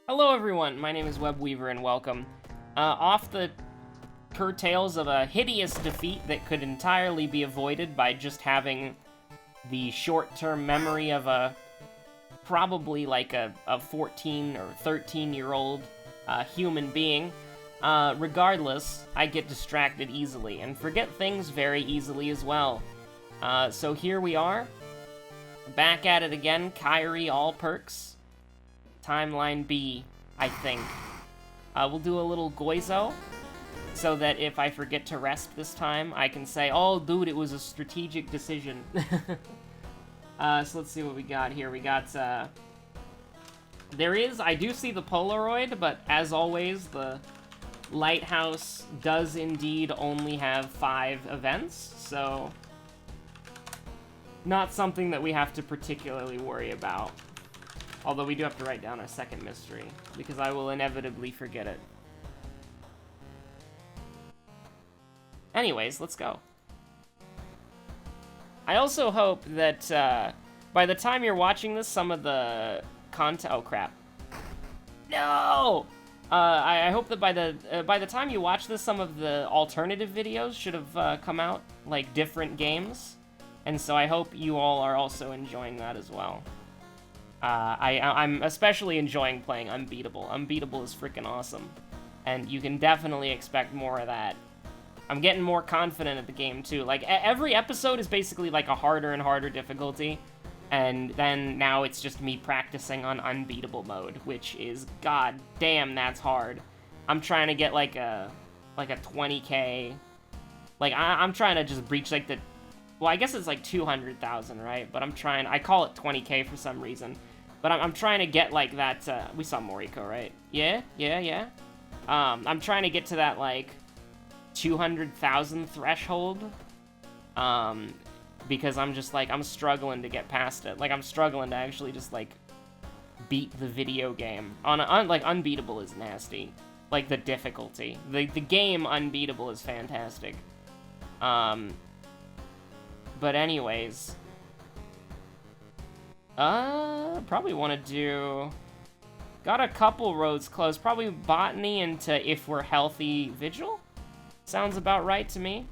Hello everyone, my name is Webweaver and welcome. Off the curtails of a hideous defeat that could entirely be avoided by just having the short-term memory of probably like a 14 or 13-year-old human being. Regardless, I get distracted easily and forget things very easily as well. So here we are, back at it again, Kyrie all perks. Timeline B, I think. We'll do a little Goizo, so that if I forget to rest this time, I can say, oh, dude, it was a strategic decision. So let's see what we got here. We got, I do see the Polaroid, but as always, the Lighthouse does indeed only have 5 events, so not something that we have to particularly worry about. Although we do have to write down our second mystery, because I will inevitably forget it. Anyways, let's go. I also hope that by the time you're watching this, some of the content... Oh, crap. No! I hope that by the time you watch this, some of the alternative videos should have come out, like different games. And so I hope you all are also enjoying that as well. I'm especially enjoying playing Unbeatable. Unbeatable is freaking awesome. And you can definitely expect more of that. I'm getting more confident at the game, too. Like, every episode is basically like a harder and harder difficulty. And then now it's just me practicing on Unbeatable mode, which is, god damn, that's hard. I'm trying to get like a 20k. Like, I'm trying to just breach like the... Well, I guess it's like 200,000, right? But I call it 20k for some reason. But I'm trying to get, like, that, we saw Moriko, right? Yeah? I'm trying to get to that, like, 200,000 threshold. Because I'm just, like, I'm struggling to get past it. Like, I'm struggling to actually just, like, beat the video game. Like, Unbeatable is nasty. Like, the difficulty. The game Unbeatable is fantastic. But anyways... probably want to do... Got a couple roads closed. Probably Botany into If We're Healthy Vigil? Sounds about right to me.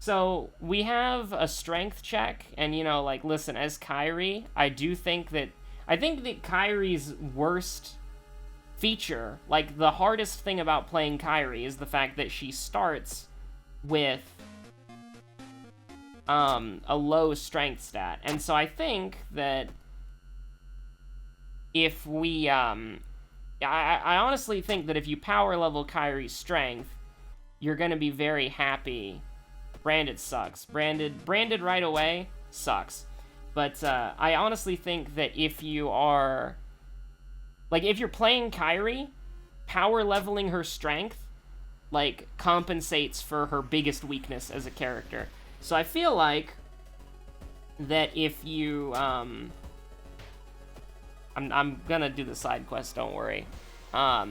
So, we have a strength check, and, you know, like, listen, as Kyrie, I think that Kyrie's worst feature, like, the hardest thing about playing Kyrie is the fact that she starts with a low strength stat. And so I think that if we, I honestly think that if you power level Kyrie's strength, you're gonna be very happy. Branded sucks. Branded right away sucks. But, I honestly think that if you are, like, if you're playing Kyrie, power leveling her strength, like, compensates for her biggest weakness as a character. So I feel like that if you, I'm gonna do the side quest, don't worry. I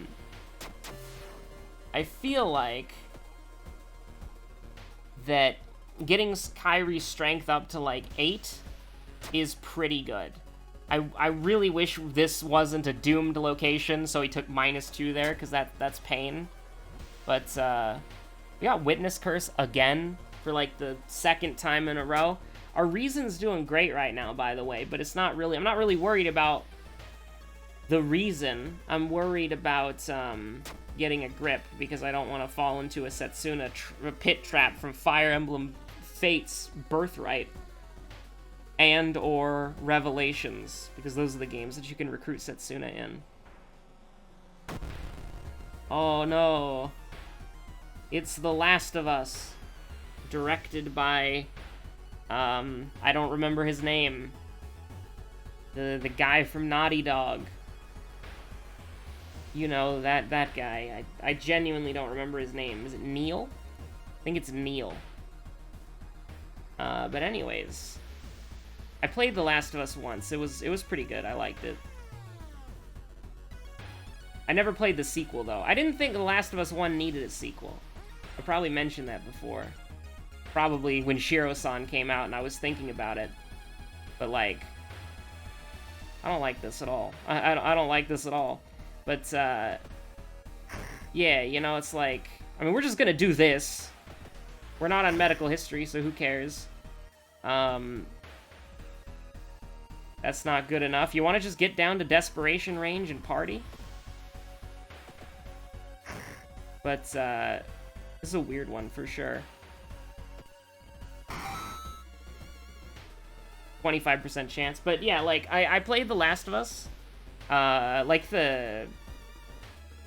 feel like that getting Kyrie's strength up to, like, 8 is pretty good. I really wish this wasn't a doomed location, so he took -2 there, because that's pain. But, we got Witness Curse again for, like, the second time in a row. Our Reason's doing great right now, by the way, but I'm not really worried about the Reason. I'm worried about, getting a grip, because I don't want to fall into a Setsuna pit trap from Fire Emblem Fate's Birthright and or Revelations, because those are the games that you can recruit Setsuna in. Oh no. It's The Last of Us. Directed by, I don't remember his name. The guy from Naughty Dog. You know, that guy. I genuinely don't remember his name. Is it Neil? I think it's Neil. But anyways. I played The Last of Us once. It was pretty good. I liked it. I never played the sequel, though. I didn't think The Last of Us 1 needed a sequel. I probably mentioned that before. Probably when Shiro-san came out and I was thinking about it. But, like, I don't like this at all. I don't like this at all. But, yeah, you know, it's like... I mean, we're just gonna do this. We're not on medical history, so who cares? That's not good enough. You want to just get down to desperation range and party? But, this is a weird one for sure. 25% chance. But yeah, like, I played The Last of Us. Like the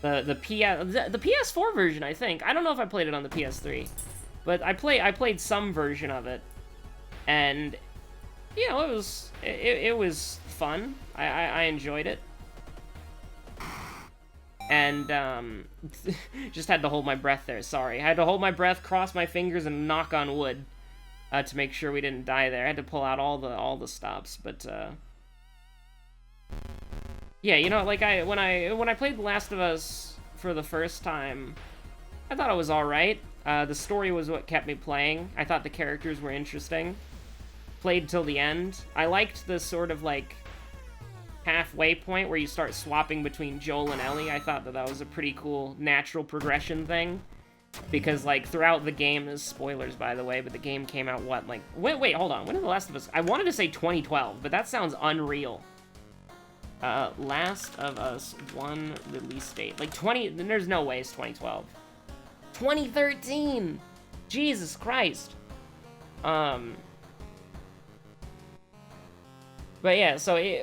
PS4 version, I think. I don't know if I played it on the PS3. But I played some version of it. And, you know, it was fun. I enjoyed it. And, just had to hold my breath there, sorry. I had to hold my breath, cross my fingers, and knock on wood. To make sure we didn't die there. I had to pull out all the stops, but, yeah, you know, like, when I played The Last of Us for the first time, I thought it was alright. The story was what kept me playing. I thought the characters were interesting. Played till the end. I liked the sort of, like, halfway point where you start swapping between Joel and Ellie. I thought that was a pretty cool natural progression thing. Because, like, throughout the game, this is spoilers, by the way, but the game came out, what, like... Wait, hold on. When did The Last of Us... I wanted to say 2012, but that sounds unreal. Last of Us 1 release date. Like, there's no way it's 2012. 2013! Jesus Christ! But yeah, so, you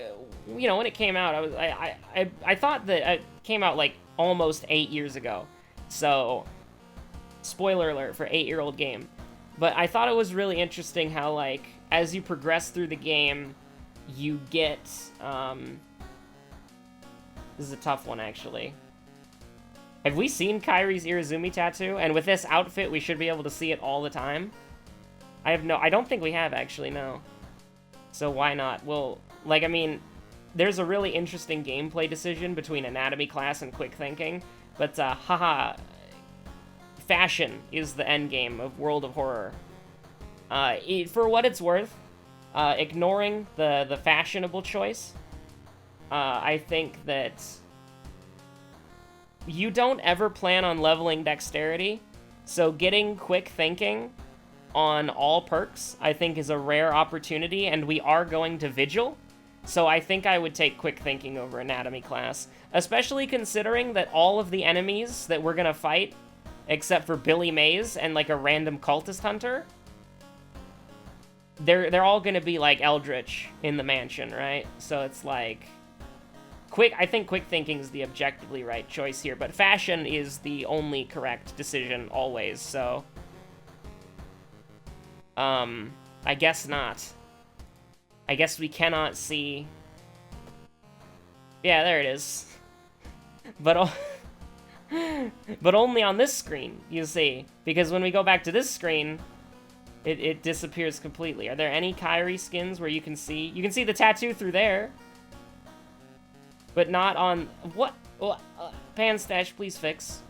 know, when it came out, I thought that it came out, like, almost 8 years ago. So... Spoiler alert for 8-year-old game. But I thought it was really interesting how, like, as you progress through the game, you get, This is a tough one, actually. Have we seen Kairi's Irizumi tattoo? And with this outfit, we should be able to see it all the time? I don't think we have, actually, no. So why not? Well, like, I mean, there's a really interesting gameplay decision between anatomy class and quick thinking. But, haha... Fashion is the endgame of World of Horror. For what it's worth, ignoring the fashionable choice, I think that you don't ever plan on leveling dexterity, so getting quick thinking on all perks, I think, is a rare opportunity, and we are going to Vigil, so I think I would take quick thinking over anatomy class, especially considering that all of the enemies that we're gonna fight, except for Billy Mays and, like, a random cultist hunter, they're all gonna be, like, Eldritch in the mansion, right? So it's like... I think quick thinking is the objectively right choice here, but fashion is the only correct decision always, so... I guess not. I guess we cannot see... Yeah, there it is. But only on this screen, you see. Because when we go back to this screen, it disappears completely. Are there any Kairi skins where you can see... You can see the tattoo through there. But not on... What? Panstash, please fix.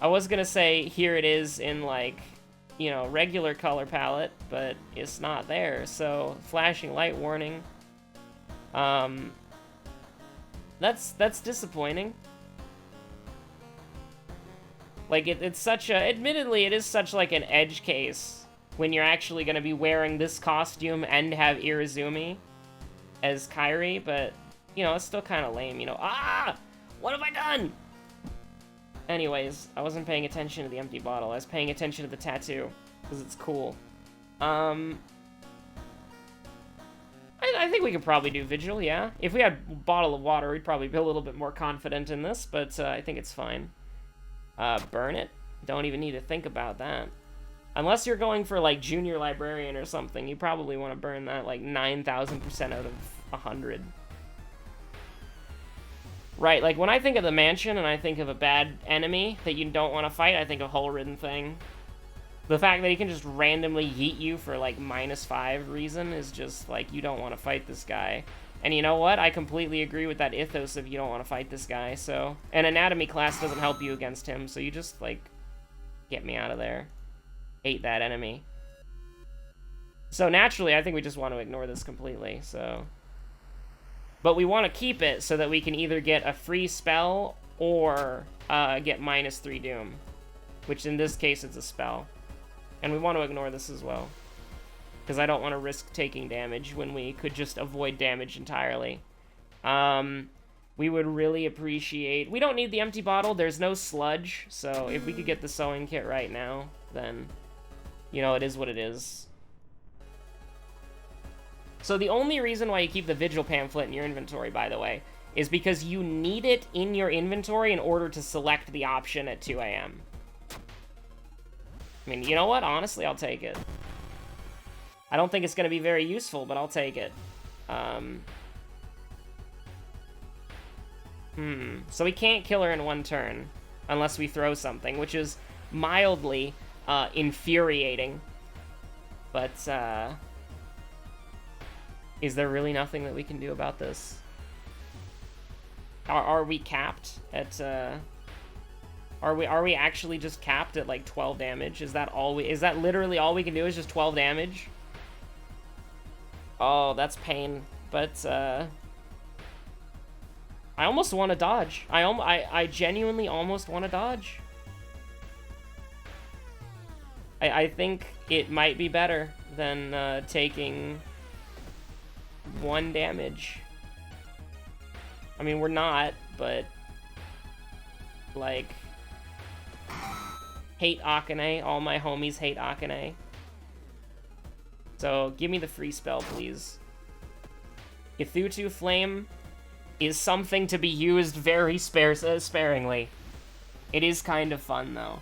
I was gonna say, here it is in, like, you know, regular color palette, but it's not there. So, flashing light warning. That's disappointing. Like, it's such a... Admittedly, it is such, like, an edge case when you're actually going to be wearing this costume and have Irizumi as Kairi, but, you know, it's still kind of lame, you know. Ah! What have I done? Anyways, I wasn't paying attention to the empty bottle. I was paying attention to the tattoo, because it's cool. I think we could probably do Vigil, yeah. If we had a bottle of water, we'd probably be a little bit more confident in this, but I think it's fine. Burn it? Don't even need to think about that. Unless you're going for, like, Junior Librarian or something, you probably want to burn that, like, 9,000% out of 100. Right, like, when I think of the mansion and I think of a bad enemy that you don't want to fight, I think of Hole-Ridden Thing. The fact that he can just randomly yeet you for, like, -5 reason is just, like, you don't want to fight this guy. And you know what? I completely agree with that ethos of you don't want to fight this guy, so... And anatomy class doesn't help you against him, so you just, like, get me out of there. Hate that enemy. So naturally, I think we just want to ignore this completely, so... But we want to keep it so that we can either get a free spell or get -3 Doom. Which in this case, it's a spell. And we want to ignore this as well. Because I don't want to risk taking damage when we could just avoid damage entirely. We would really appreciate... We don't need the empty bottle. There's no sludge. So if we could get the sewing kit right now, then, you know, it is what it is. So the only reason why you keep the Vigil pamphlet in your inventory, by the way, is because you need it in your inventory in order to select the option at 2 a.m. I mean, you know what? Honestly, I'll take it. I don't think it's going to be very useful, but I'll take it. So we can't kill her in one turn unless we throw something, which is mildly infuriating. But, is there really nothing that we can do about this? Are we capped at, Are we actually just capped at, like, 12 damage? Is that literally all we can do is just 12 damage? Oh, that's pain. But, I almost want to dodge. I genuinely almost want to dodge. I think it might be better than, taking 1 damage. I mean, we're not, but, like, hate Akane. All my homies hate Akane. So, give me the free spell, please. Ithutu Flame is something to be used very sparingly. It is kind of fun, though.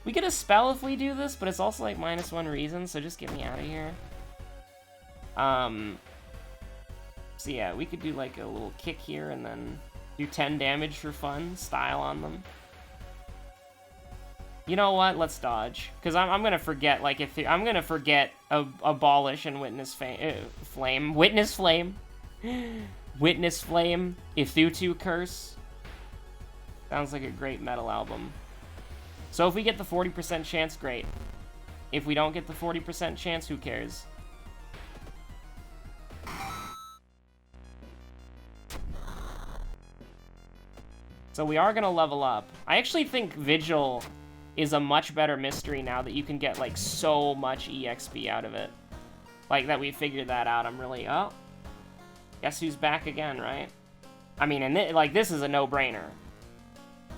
We get a spell if we do this, but it's also, like, -1 reason, so just get me out of here. So yeah, we could do, like, a little kick here and then do 10 damage for fun, style on them. You know what? Let's dodge. Because I'm going to forget, like, I'm going to forget Abolish and Witness Flame. Witness Flame? Witness Flame, Ithutu Curse. Sounds like a great metal album. So if we get the 40% chance, great. If we don't get the 40% chance, who cares? So we are gonna level up. I actually think Vigil is a much better mystery now that you can get, like, so much EXP out of it. Like, that we figured that out. I'm really... Oh. Guess who's back again, right? I mean, and like, this is a no-brainer.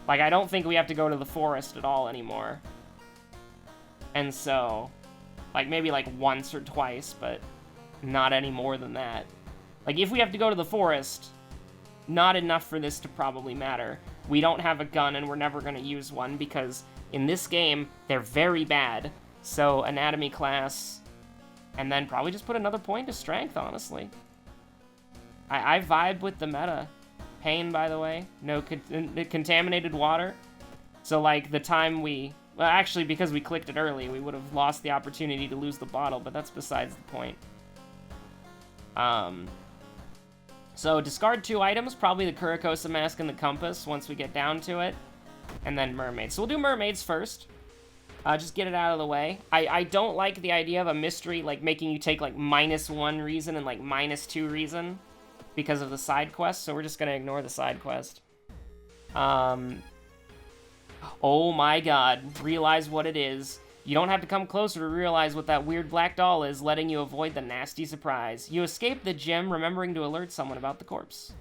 Like, I don't think we have to go to the forest at all anymore. And so... Like, maybe, like, once or twice, but not any more than that. Like, if we have to go to the forest... Not enough for this to probably matter. We don't have a gun, and we're never going to use one, because in this game, they're very bad. So, anatomy class, and then probably just put another point to strength, honestly. I vibe with the meta. Pain, by the way. No contaminated water. So, like, the time we... Well, actually, because we clicked it early, we would have lost the opportunity to lose the bottle, but that's besides the point. So, discard 2 items, probably the Kurikosa Mask and the Compass, once we get down to it. And then Mermaids. So we'll do Mermaids first. Just get it out of the way. I don't like the idea of a mystery, like, making you take, like, -1 reason and, like, -2 reason because of the side quest, so we're just gonna ignore the side quest. Oh my god. Realize what it is. You don't have to come closer to realize what that weird black doll is, letting you avoid the nasty surprise. You escape the gym, remembering to alert someone about the corpse.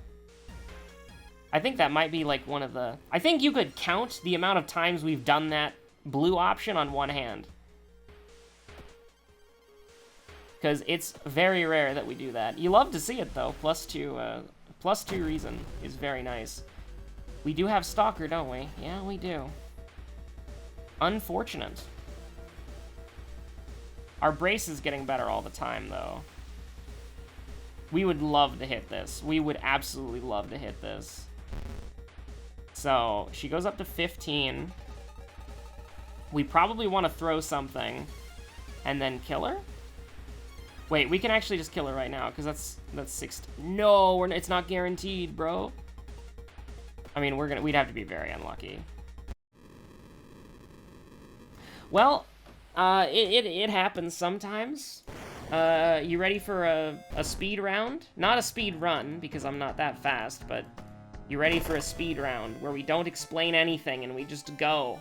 I think that might be, like, one of the... I think you could count the amount of times we've done that blue option on one hand. Because it's very rare that we do that. You love to see it, though. +2 reason is very nice. We do have Stalker, don't we? Yeah, we do. Unfortunate. Our brace is getting better all the time, though. We would love to hit this. We would absolutely love to hit this. So, she goes up to 15. We probably want to throw something and then kill her? Wait, we can actually just kill her right now, because that's 6... No, it's not guaranteed, bro. I mean, we'd have to be very unlucky. Well... It happens sometimes. You ready for a speed round? Not a speed run, because I'm not that fast, but you ready for a speed round where we don't explain anything and we just go.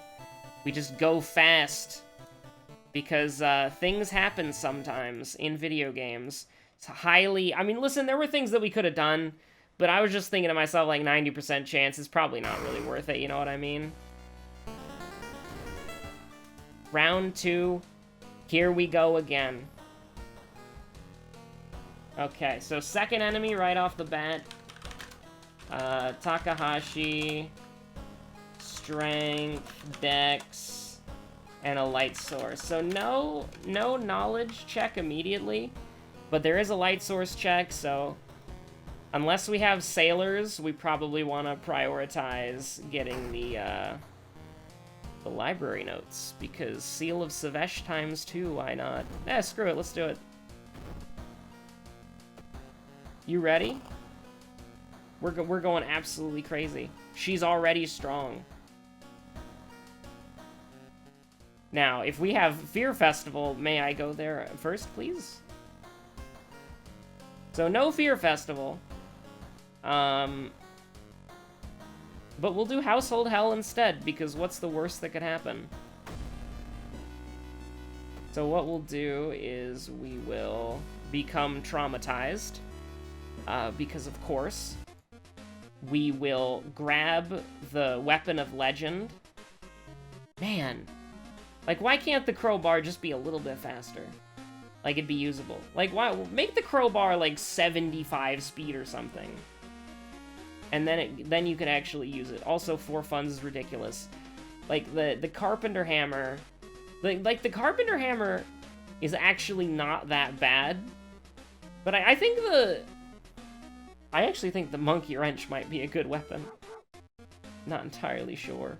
We just go fast. Because things happen sometimes in video games. It's highly... I mean, listen, there were things that we could have done, but I was just thinking to myself, like, 90% chance is probably not really worth it, you know what I mean? Round 2. Here we go again. Okay, so second enemy right off the bat. Takahashi, Strength, Dex, and a Light Source. So no knowledge check immediately, but there is a Light Source check, so unless we have Sailors, we probably want to prioritize getting the library notes, because Seal of Savesh ×2, why not? Eh, screw it, let's do it. You ready? We're going absolutely crazy. She's already strong. Now, if we have Fear Festival, may I go there first, please? So, no Fear Festival. But we'll do Household Hell instead, because what's the worst that could happen? So what we'll do is we will become traumatized. Because of course, we will grab the Weapon of Legend. Man, like, why can't the crowbar just be a little bit faster? Like, it'd be usable. Like, why make the crowbar like 75 speed or something, and then you can actually use it. Also, 4 funds is ridiculous. Like the Carpenter Hammer, like the Carpenter Hammer is actually not that bad, but I actually think the Monkey Wrench might be a good weapon. Not entirely sure.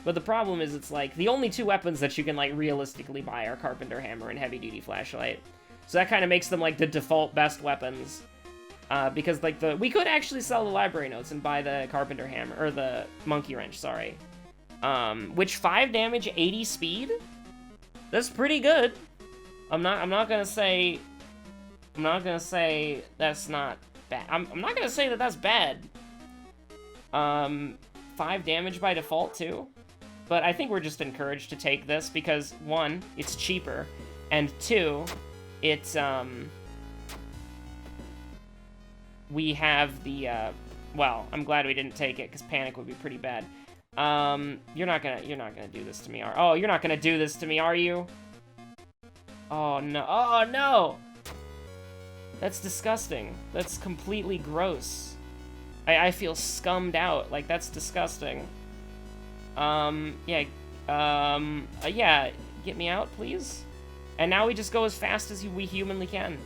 But the problem is, it's like, the only 2 weapons that you can, like, realistically buy are Carpenter Hammer and Heavy Duty Flashlight. So that kind of makes them, like, the default best weapons. Because, like, we could actually sell the library notes and buy the Carpenter Hammer, or the Monkey Wrench, sorry. Which 5 damage, 80 speed? That's pretty good. I'm not gonna say that's not bad. I'm not gonna say that that's bad. 5 damage by default, too. But I think we're just encouraged to take this because, 1, it's cheaper, and 2, it's, we have the, well, I'm glad we didn't take it, because panic would be pretty bad. You're not gonna do this to me, oh, you're not gonna do this to me, are you? Oh, no. Oh, no! That's disgusting. That's completely gross. I feel scummed out. Like, that's disgusting. Yeah, get me out, please? And now we just go as fast as we humanly can.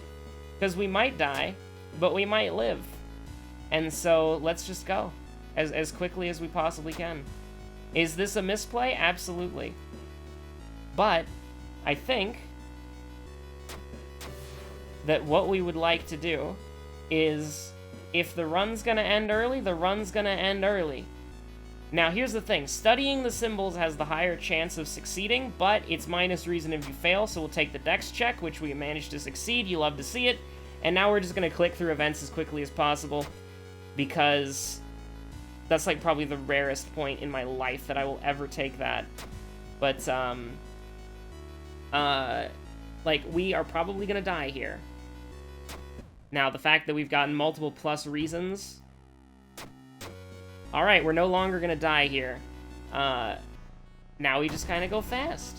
Because we might die, but we might live. And so, let's just go. As quickly as we possibly can. Is this a misplay? Absolutely. But, I think that what we would like to do is, if the run's gonna end early, the run's gonna end early. Now, here's the thing. Studying the symbols has the higher chance of succeeding, but it's minus reason if you fail, so we'll take the dex check, which we managed to succeed. You love to see it. And now we're just gonna click through events as quickly as possible, because that's, like, probably the rarest point in my life that I will ever take that. But, like, we are probably gonna die here. Now, the fact that we've gotten multiple plus reasons... Alright, we're no longer gonna die here. Now we just kind of go fast.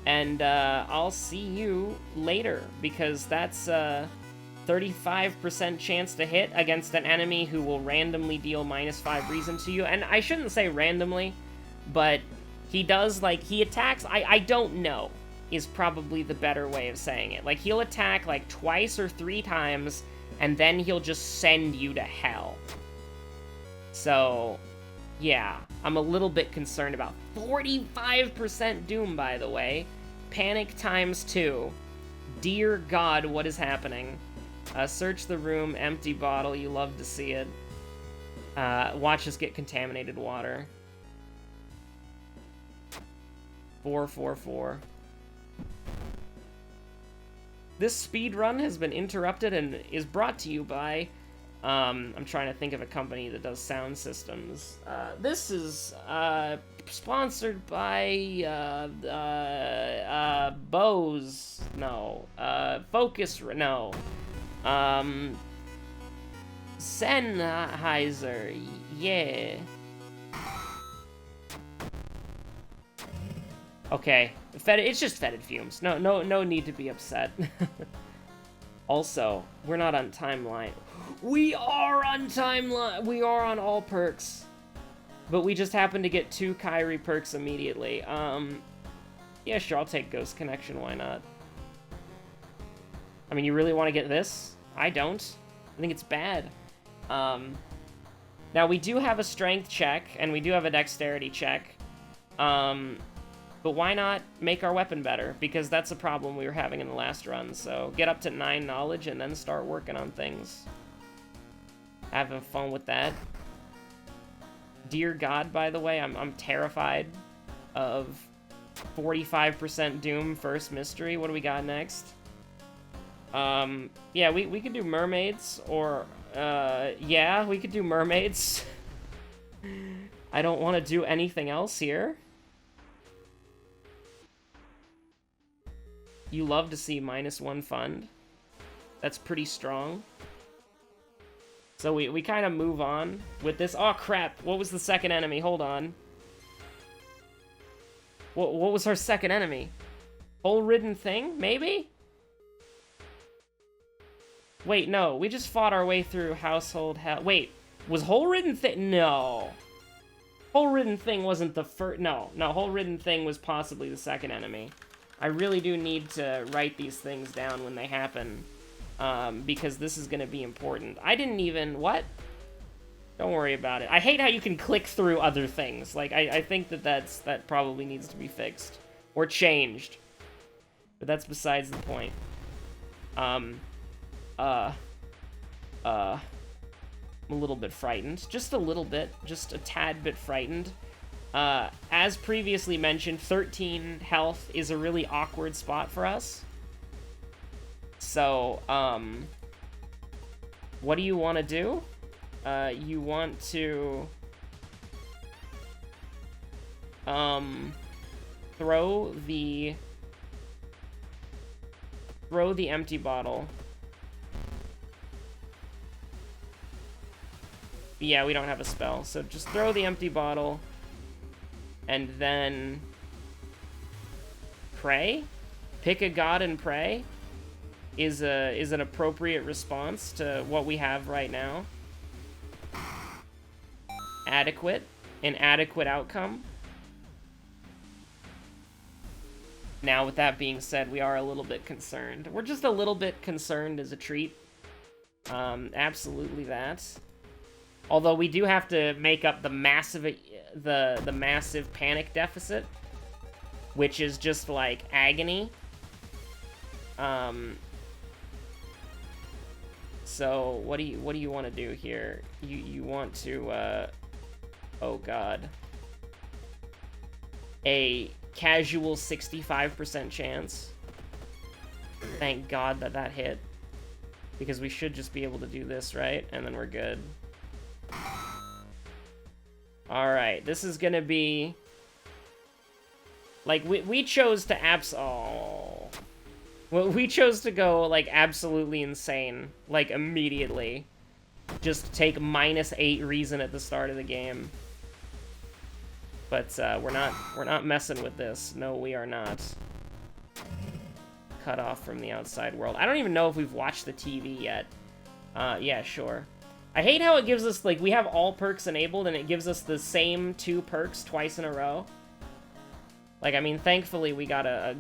And, I'll see you later, because that's a 35% chance to hit against an enemy who will randomly deal -5 reason to you. And I shouldn't say randomly, but he does, like, he attacks... I don't know, is probably the better way of saying it. Like, he'll attack, like, twice or 3 times, and then he'll just send you to hell. So, yeah, I'm a little bit concerned about 45% Doom, by the way. Panic ×2. Dear God, what is happening? Search the room, empty bottle, you love to see it. Watch us get contaminated water. 444. This speed run has been interrupted and is brought to you by, I'm trying to think of a company that does sound systems. This is, sponsored by, Bose, no, Focus, no, Sennheiser, yeah. Okay, it's just fetid fumes. No need to be upset. Also, we're not on timeline. We are on timeline. We are on all perks, but we just happen to get 2 Kyrie perks immediately. Yeah, sure, I'll take Ghost Connection. Why not? I mean, you really want to get this? I don't. I think it's bad. Now we do have a strength check and we do have a dexterity check. But why not make our weapon better? Because that's a problem we were having in the last run. So get up to 9 knowledge and then start working on things. Having fun with that. Dear God, by the way, I'm terrified of 45% Doom first mystery. What do we got next? Yeah, we could do mermaids, or, yeah, we could do mermaids. I don't want to do anything else here. You love to see -1 fund. That's pretty strong. So we kind of move on with this. Oh, crap. What was the second enemy? Hold on. What was our second enemy? Hole-ridden thing, maybe? Wait, no. We just fought our way through household hell. Wait, was hole-ridden thing? No. Hole-ridden thing wasn't the first. No, hole-ridden thing was possibly the second enemy. I really do need to write these things down when they happen, because this is going to be important. I didn't even... What? Don't worry about it. I hate how you can click through other things. Like, I think that probably needs to be fixed. Or changed. But that's besides the point. I'm a little bit frightened. Just a little bit. Just a tad bit frightened. As previously mentioned, 13 health is a really awkward spot for us. So, what do you want to do? You want to, throw the empty bottle. Yeah, we don't have a spell, so just throw the empty bottle. And then pray? Pick a god and pray is an appropriate response to what we have right now. Adequate. An adequate outcome. Now, with that being said, we are a little bit concerned. We're just a little bit concerned as a treat. Absolutely that. Although we do have to make up the massive panic deficit, which is just like agony. So what do you want to do here? You want to oh god. A casual 65% chance. Thank God that hit. Because we should just be able to do this, right? And then we're good. Alright, this is gonna be... Like, we chose to Well, we chose to go, like, absolutely insane. Like, immediately. Just take -8 reason at the start of the game. But, we're not messing with this. No, we are not. Cut off from the outside world. I don't even know if we've watched the TV yet. Yeah, sure. I hate how it gives us, like, we have all perks enabled, and it gives us the same 2 perks twice in a row. Like, I mean, thankfully we got a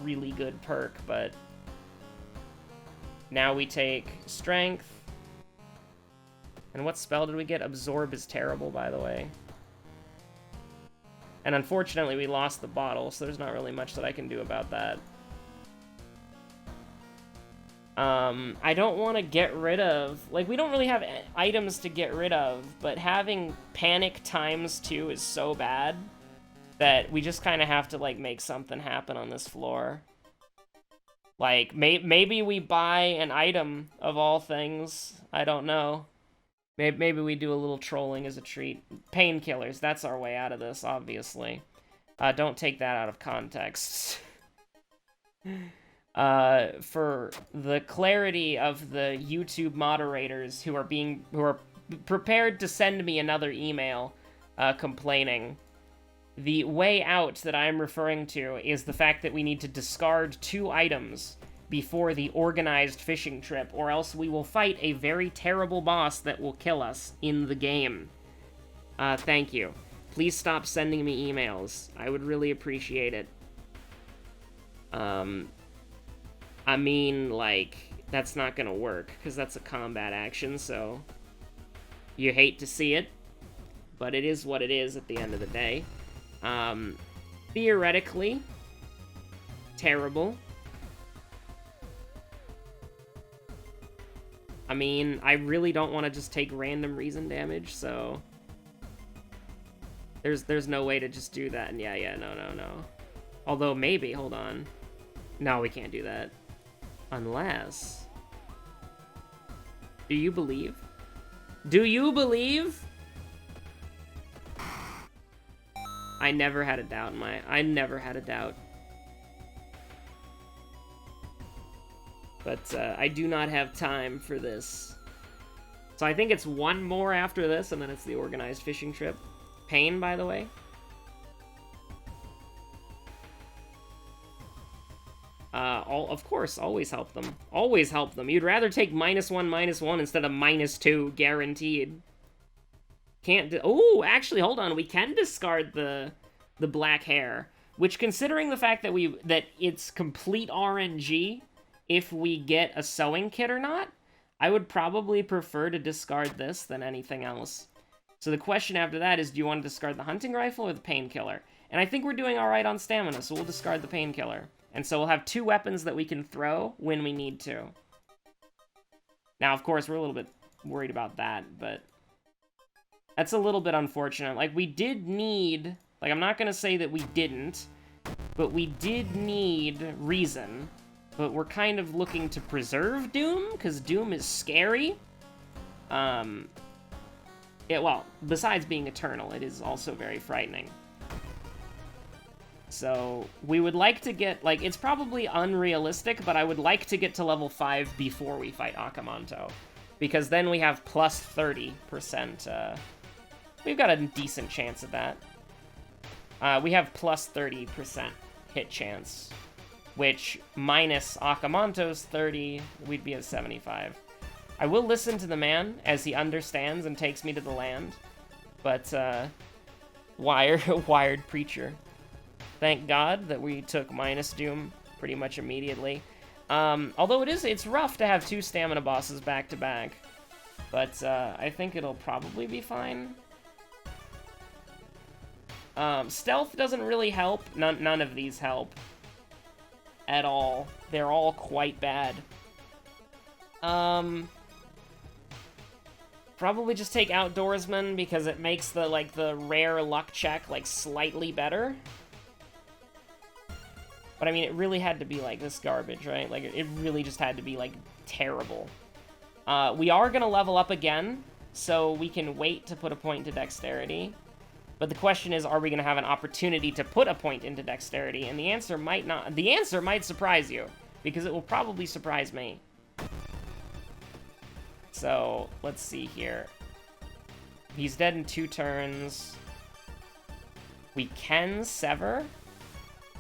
really good perk, but... Now we take Strength. And what spell did we get? Absorb is terrible, by the way. And unfortunately, we lost the bottle, so there's not really much that I can do about that. I don't want to get rid of... Like, we don't really have items to get rid of, but having Panic ×2 is so bad that we just kind of have to, like, make something happen on this floor. Like, maybe we buy an item of all things. I don't know. Maybe we do a little trolling as a treat. Painkillers, that's our way out of this, obviously. Don't take that out of context. For the clarity of the YouTube moderators who are prepared to send me another email complaining, the way out that I'm referring to is the fact that we need to discard 2 items before the organized fishing trip, or else we will fight a very terrible boss that will kill us in the game. Thank you. Please stop sending me emails. I would really appreciate it. I mean, like, that's not gonna work, because that's a combat action, so you hate to see it, but it is what it is at the end of the day. Theoretically, terrible. I mean, I really don't want to just take random reason damage, so there's no way to just do that. And yeah, no. Although maybe, hold on. No, we can't do that. Unless... Do you believe? Do you believe? I never had a doubt, I never had a doubt. But I do not have time for this. So I think it's 1 more after this, and then it's the organized fishing trip. Pain, by the way. Of course, always help them. Always help them. You'd rather take -1/-1 instead of -2, guaranteed. Can't oh, actually, hold on. We can discard the black hair, which, considering the fact that it's complete RNG if we get a sewing kit or not, I would probably prefer to discard this than anything else. So the question after that is, do you want to discard the hunting rifle or the painkiller? And I think we're doing all right on stamina, so we'll discard the painkiller. And so we'll have 2 weapons that we can throw when we need to. Now, of course, we're a little bit worried about that, but that's a little bit unfortunate. Like, we did need... Like, I'm not going to say that we didn't, but we did need reason. But we're kind of looking to preserve Doom, because Doom is scary. Yeah, well, besides being eternal, it is also very frightening. So, we would like to get, like, it's probably unrealistic, but I would like to get to level 5 before we fight Akamanto. Because then we have plus 30%, we've got a decent chance of that. We have plus 30% hit chance, which minus Akamanto's 30, we'd be at 75. I will listen to the man as he understands and takes me to the land, but, wired preacher. Thank God that we took minus Doom pretty much immediately. Although it's rough to have 2 stamina bosses back to back, but I think it'll probably be fine. Stealth doesn't really help. None of these help at all. They're all quite bad. Probably just take Outdoorsman because it makes the rare luck check, slightly better. But, I mean, it really had to be, this garbage, right? Like, it really just had to be, terrible. We are gonna level up again, so we can wait to put a point to Dexterity. But the question is, are we gonna have an opportunity to put a point into Dexterity? And the answer might not. The answer might surprise you, because it will probably surprise me. So, let's see here. He's dead in 2 turns. We can sever?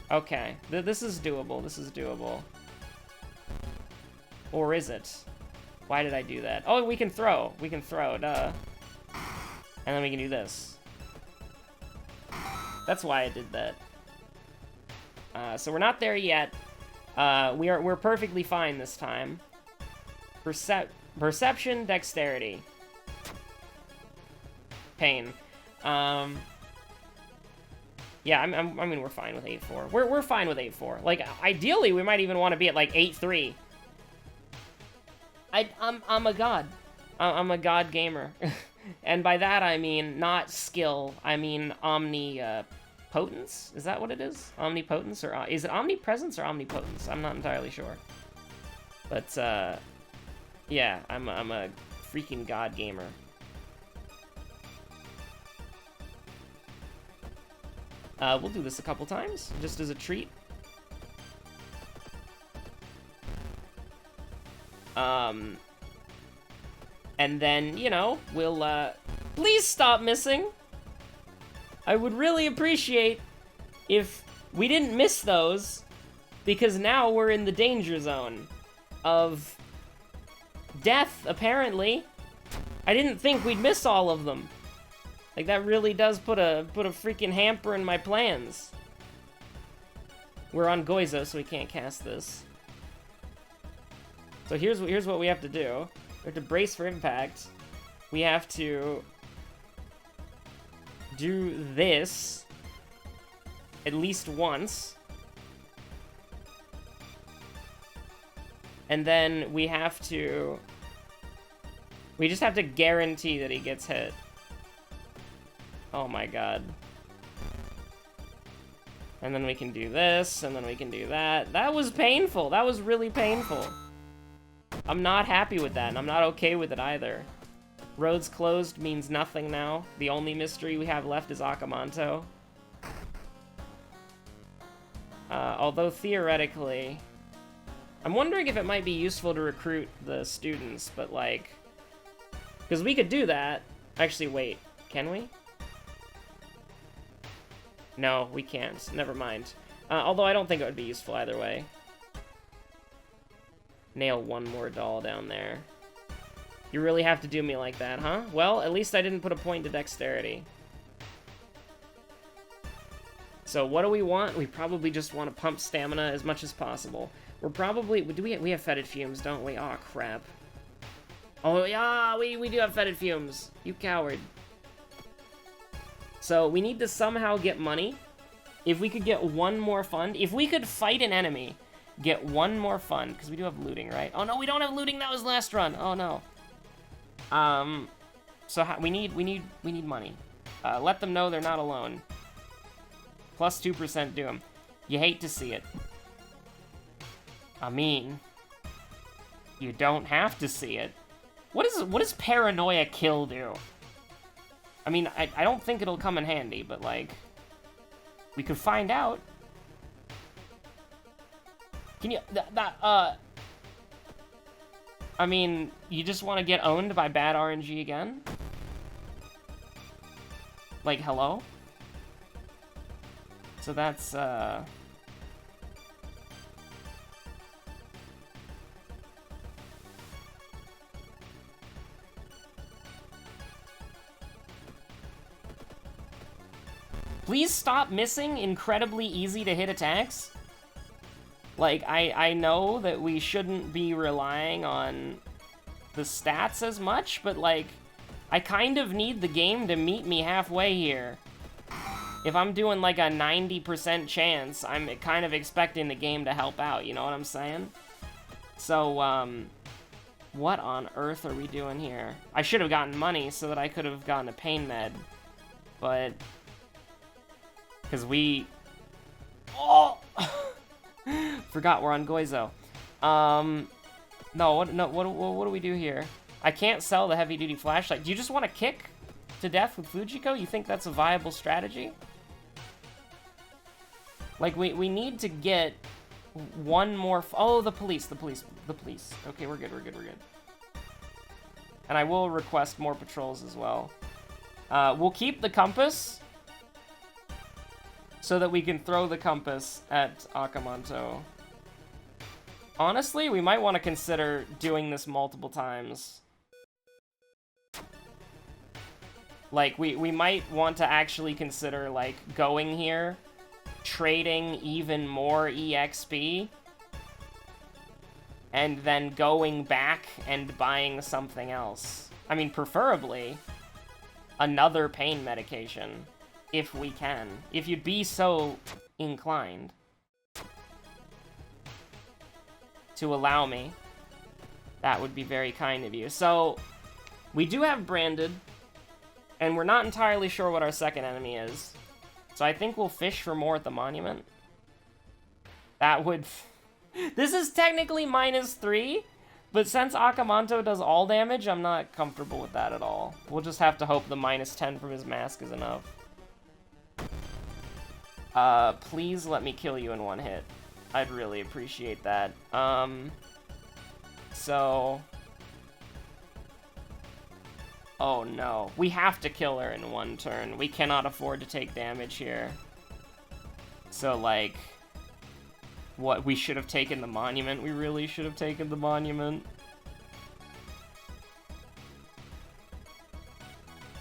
Okay, this is doable, this is doable. Or is it? Why did I do that? Oh, we can throw, duh. And then we can do this. That's why I did that. So we're not there yet. We're perfectly fine this time. Perception, Dexterity. Pain. Yeah, I mean, we're fine with 8-4. We're fine with 8-4. Like, ideally, we might even want to be at, 8-3. I'm a god. I'm a god gamer. And by that, I mean not skill. I mean Omnipotence? Is that what it is? Omnipotence, or is it omnipresence or omnipotence? I'm not entirely sure. But yeah, I'm a freaking god gamer. We'll do this a couple times, just as a treat. And then, you know, we'll, please stop missing. I would really appreciate if we didn't miss those, because now we're in the danger zone of death, apparently. I didn't think we'd miss all of them. Like, that really does put a freaking hamper in my plans. We're on Goizo, so we can't cast this. So here's what we have to do. We have to brace for impact. We have to do this at least once. And then we just have to guarantee that he gets hit. Oh my god. And then we can do this, and then we can do that. That was painful. That was really painful. I'm not happy with that, and I'm not okay with it either. Roads closed means nothing now. The only mystery we have left is Akamanto. Although theoretically... I'm wondering if it might be useful to recruit the students, but like... Because we could do that. Actually, wait. Can we? No, we can't. Never mind. Although I don't think it would be useful either way. Nail one more doll down there. You really have to do me like that, huh? Well, at least I didn't put a point to dexterity. So what do we want? We probably just want to pump stamina as much as possible. We're probably... we have fetid fumes, don't we? Aw, crap. Oh, yeah, we do have fetid fumes. You coward. So we need to somehow get money. If we could get one more fund, if we could fight an enemy, get one more fund, because we do have looting, right? Oh no, we don't have looting. That was last run. Oh no. So we need money. Let them know they're not alone. Plus 2% doom. You hate to see it. I mean, you don't have to see it. What does paranoia kill do? I mean, I don't think it'll come in handy, but, like, we could find out. Can you, I mean, you just want to get owned by bad RNG again? Like, hello? So that's, Please stop missing incredibly easy to hit attacks. Like, I know that we shouldn't be relying on the stats as much, but like, I kind of need the game to meet me halfway here. If I'm doing like a 90% chance, I'm kind of expecting the game to help out, you know what I'm saying? So, what on earth are we doing here? I should have gotten money so that I could have gotten a pain med, but... Because we... Oh! Forgot we're on Goizo. No, what do we do here? I can't sell the heavy-duty flashlight. Do you just want to kick to death with Fujiko? You think that's a viable strategy? Like, we need to get one more... Oh, the police. Okay, we're good. And I will request more patrols as well. We'll keep the compass so that we can throw the compass at Akamanto. Honestly, we might want to consider doing this multiple times. Like, we might want to actually consider, like, going here, trading even more EXP, and then going back and buying something else. I mean, preferably another pain medication, if we can. If you'd be so inclined to allow me, that would be very kind of you. So, we do have Branded, and we're not entirely sure what our second enemy is. So I think we'll fish for more at the monument. That would... This is technically -3, but since Akamanto does all damage, I'm not comfortable with that at all. We'll just have to hope the -10 from his mask is enough. Please let me kill you in one hit. I'd really appreciate that. So... Oh no. We have to kill her in one turn. We cannot afford to take damage here. So, like... What, we should have taken the monument? We really should have taken the monument.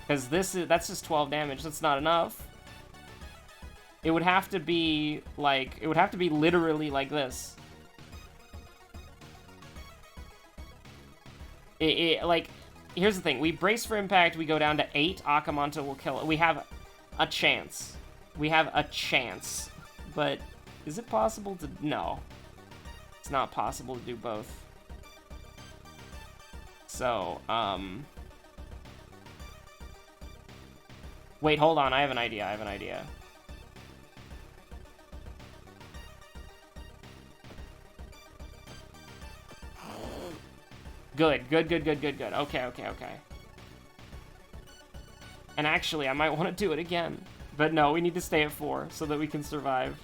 Because that's just 12 damage. That's not enough. It would have to be, like... It would have to be literally like this. Like... Here's the thing, we brace for impact, we go down to 8, Akamanto will kill it. We have a chance. We have a chance. But, is it possible to... No. It's not possible to do both. So, Wait, hold on, I have an idea, Good. Okay. And actually, I might want to do it again. But no, we need to stay at 4 so that we can survive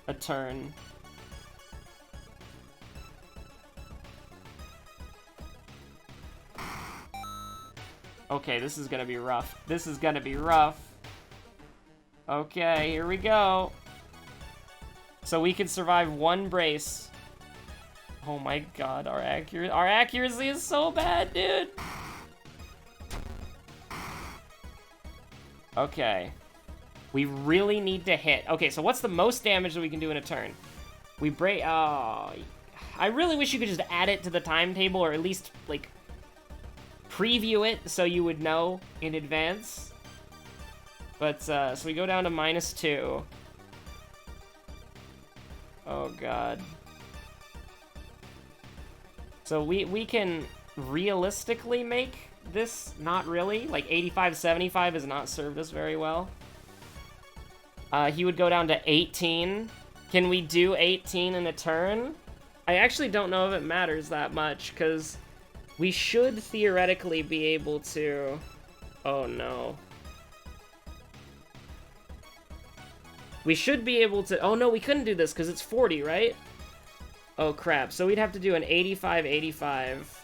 a turn. Okay, this is gonna be rough. Okay, here we go. So we can survive 1 brace. Oh my god, our accuracy is so bad, dude. Okay. We really need to hit. Okay, so what's the most damage that we can do in a turn? We break... Oh... I really wish you could just add it to the timetable, or at least, like, preview it so you would know in advance. But, so we go down to -2. Oh god. So we can realistically make this, not really. Like, 85-75 has not served us very well. He would go down to 18. Can we do 18 in a turn? I actually don't know if it matters that much, because we should theoretically be able to... Oh, no. We should be able to... Oh, no, we couldn't do this, because it's 40, right? Oh, crap. So we'd have to do an 85-85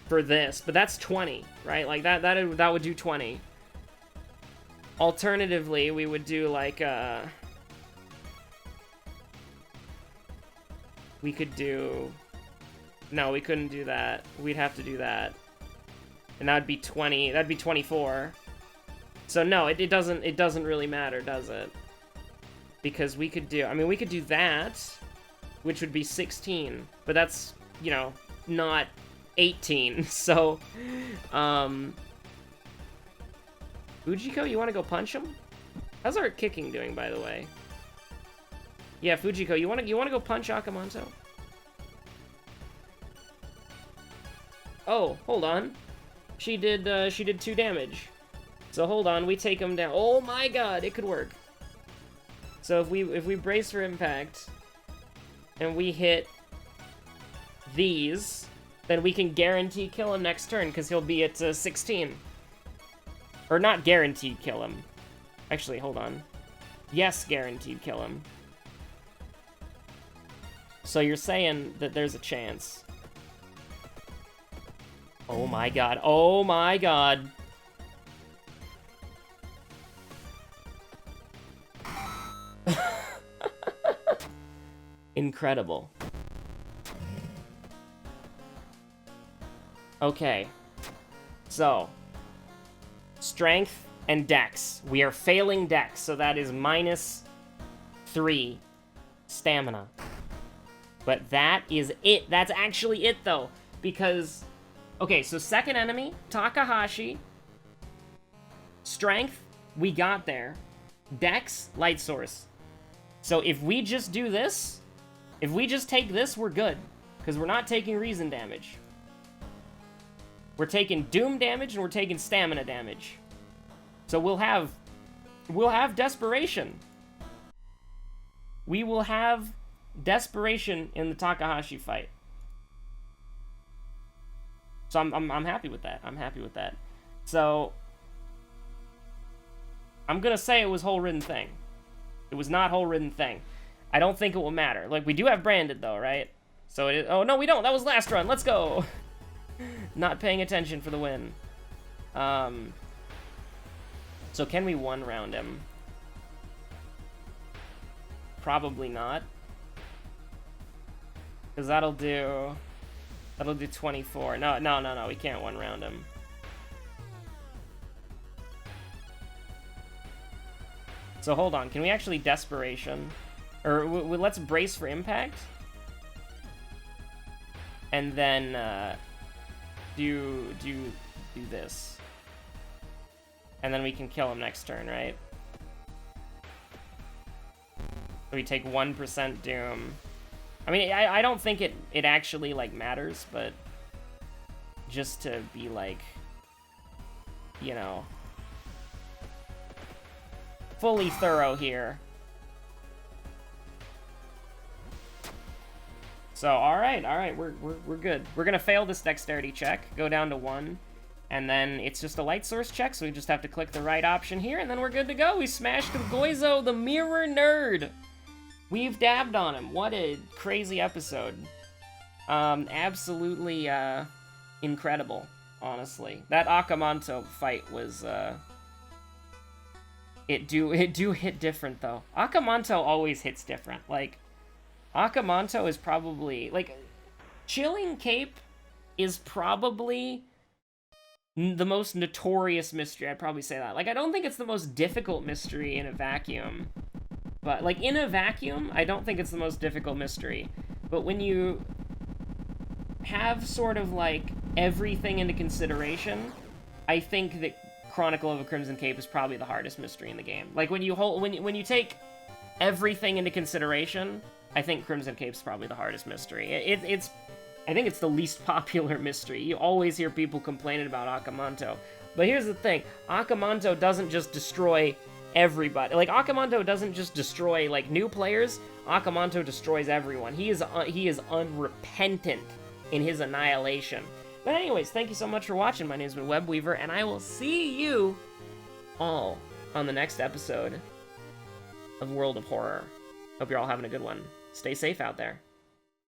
for this. But that's 20, right? Like, that would do 20. Alternatively, we would do, like, we could do... No, we couldn't do that. We'd have to do that. And that'd be 20. That'd be 24. So, no, it doesn't really matter, does it? Because we could do... I mean, we could do that... which would be 16, but that's, you know, not 18, so, Fujiko, you want to go punch him? How's our kicking doing, by the way? Yeah, Fujiko, you want to go punch Akamanto? Oh, hold on. She did 2 damage. So hold on, we take him down. Oh my god, it could work. So if we brace for impact... and we hit these, then we can guarantee kill him next turn, because he'll be at 16. Or not guaranteed kill him. Actually, hold on. Yes, guaranteed kill him. So you're saying that there's a chance. Oh my god. Oh my god. Incredible. Okay. So. Strength and dex. We are failing dex, so that is -3 stamina. But that is it. That's actually it, though. Because... Okay, so second enemy, Takahashi. Strength, we got there. Dex, light source. So if we just do this... If we just take this, we're good. Because we're not taking reason damage. We're taking doom damage, and we're taking stamina damage. So we'll have we'll have desperation. We will have desperation in the Takahashi fight. So I'm happy with that. I'm happy with that. So I'm gonna say it was Whole Ridden Thing. It was not Whole Ridden Thing. I don't think it will matter. Like, we do have Branded though, right? So it is. Oh no, we don't. That was last run. Let's go. Not paying attention for the win. So can we one round him? Probably not. Because that'll do 24. No, we can't one round him. So hold on, can we actually Desperation? Or let's brace for impact? And then do this. And then we can kill him next turn, right? So we take 1% Doom. I mean, I don't think it actually, like, matters, but just to be, like, you know, fully thorough here. So, alright, we're good. We're gonna fail this dexterity check, go down to 1, and then it's just a light source check, so we just have to click the right option here, and then we're good to go. We smashed Goizo, the Mirror Nerd! We've dabbed on him. What a crazy episode. Absolutely, incredible, honestly. That Akamanto fight was, it do hit different, though. Akamanto always hits different. Like, Akamanto is probably, like, Chilling Cape is probably the most notorious mystery. I'd probably say that. Like, I don't think it's the most difficult mystery in a vacuum. But, like, in a vacuum, I don't think it's the most difficult mystery. But when you have sort of, like, everything into consideration, I think that Chronicle of a Crimson Cape is probably the hardest mystery in the game. Like, when you take everything into consideration, I think Crimson Cape's probably the hardest mystery. I think it's the least popular mystery. You always hear people complaining about Akamanto. But here's the thing, Akamanto doesn't just destroy everybody. Like, Akamanto doesn't just destroy, like, new players. Akamanto destroys everyone. He is unrepentant in his annihilation. But anyways, thank you so much for watching. My name's been Webweaver, and I will see you all on the next episode of World of Horror. Hope you're all having a good one. Stay safe out there.